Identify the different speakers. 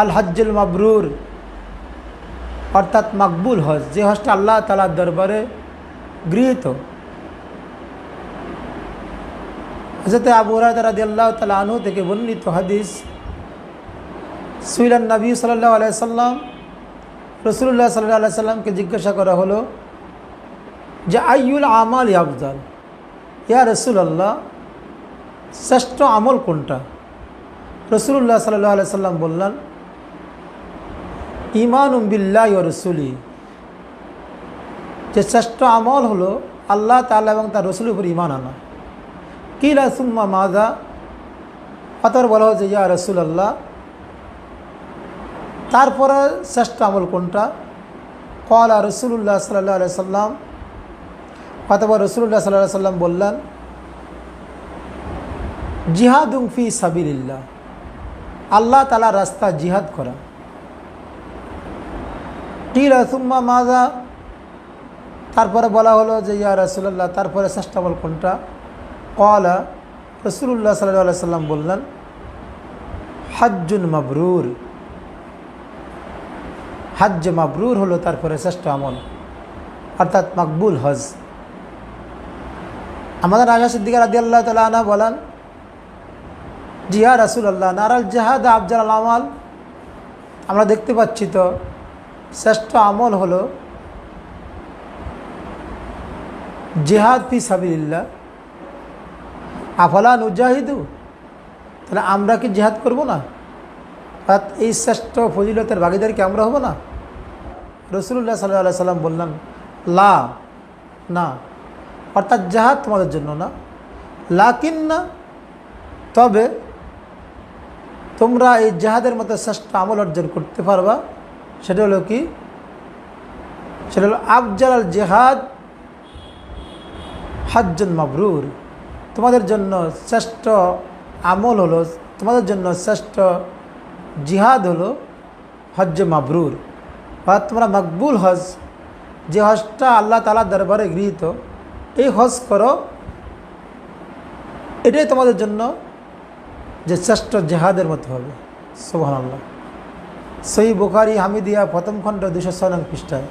Speaker 1: আল হজ্জুল মাবরুর, অর্থাৎ মকবুল হজ, যে হজটা আল্লাহ তাআলার দরবারে গৃহীত। হযরত আবু হুরায়রা রাদিয়াল্লাহু তাআলা আনহু থেকে বর্ণিত হাদিস, সুইলান নবী সাল্লাল্লাহু আলাইহি সাল্লাম, রাসূলুল্লাহ সাল্লাল্লাহু আলাইহি সাল্লামকে জিজ্ঞাসা করা হলো যে আইয়ুল আমাল আফজাল, ইয়া রাসূলুল্লাহ শ্রেষ্ঠ আমল কোনটা? রাসূলুল্লাহ সাল্লাল্লাহু আলাইহি সাল্লাম বললেন ঈমানুম বিল্লাহি ওয়া রাসূলিহি, যে শ্রেষ্ঠ আমল হলো আল্লাহ তাআলা এবং তার রাসূলের উপর ঈমান আনা। কিলা সুম্মা মাযা, অতঃপর বলা হচ্ছে ইয়া রাসূলুল্লাহ তারপরে শ্রেষ্ঠ আমল কোনটা? ক্বালা রাসূলুল্লাহ সাল্লাল্লাহু আলাইহি সাল্লাম, অতঃপর রাসূলুল্লাহ সাল্লাল্লাহু আলাইহি সাল্লাম বললেন জিহাদুন ফি সাবিলিল্লাহ, আল্লাহ তাআলার রাস্তায় জিহাদ করা। কিলা সুম্মা মাযা, তারপরে বলা হলো যে ইয়া রাসূলুল্লাহ তারপরে শ্রেষ্ঠ আমল কোনটা? ক্বালা, রাসূলুল্লাহ সাল্লাল্লাহু আলাইহি সাল্লাম বললেন হজ্জুন মাবরুর, হজ্জ মাবরুর হলো তারপরে শ্রেষ্ঠ আমল, অর্থাৎ মকবুল হজ। আমাদের আয়েশা সিদ্দিকা রাদিয়াল্লাহু তাআলা আনহা বলেন জি ইয়া রাসূলুল্লাহ নারাল জিহাদ আফজাল আমাল, আমরা দেখতে পাচ্ছি তো শ্রেষ্ঠ আমল হলো জিহাদ ফি সাবিলিল্লাহ, আফালা নুজাহিদু, তাহলে আমরা কি জিহাদ করব না? অর্থাৎ এই শ্রেষ্ঠ ফজিলতের ভাগীদার কি আমরা হব না? রাসূলুল্লাহ সাল্লাল্লাহু আলাইহি সাল্লাম বললেন লা, না, অর্থাৎ জিহাদ তোমাদের জন্য না, লাকিন না, তবে তোমরা এই জিহাদের মতো শ্রেষ্ঠ আমল অর্জন করতে পারবা। সেটা হলো কি? সেটা হলো আফজাল আল জিহাদ হজ্জুন মাবরুর, তোমাদের জন্য শ্রেষ্ঠ আমল হলো, তোমাদের জন্য শ্রেষ্ঠ জিহাদ হলো হজ্জে মাবরুর, অর্থাৎ তোমরা মকবুল হজ, যে হজটা আল্লাহ তাআলার দরবারে গৃহীত, এই হজ করো, এটাই তোমাদের জন্য যে শ্রেষ্ঠ জিহাদের মতো হবে। সুবহানাল্লাহ। সহিহ বুখারী হামিদিয়া প্রথম খণ্ড 206 নং পৃষ্ঠায়।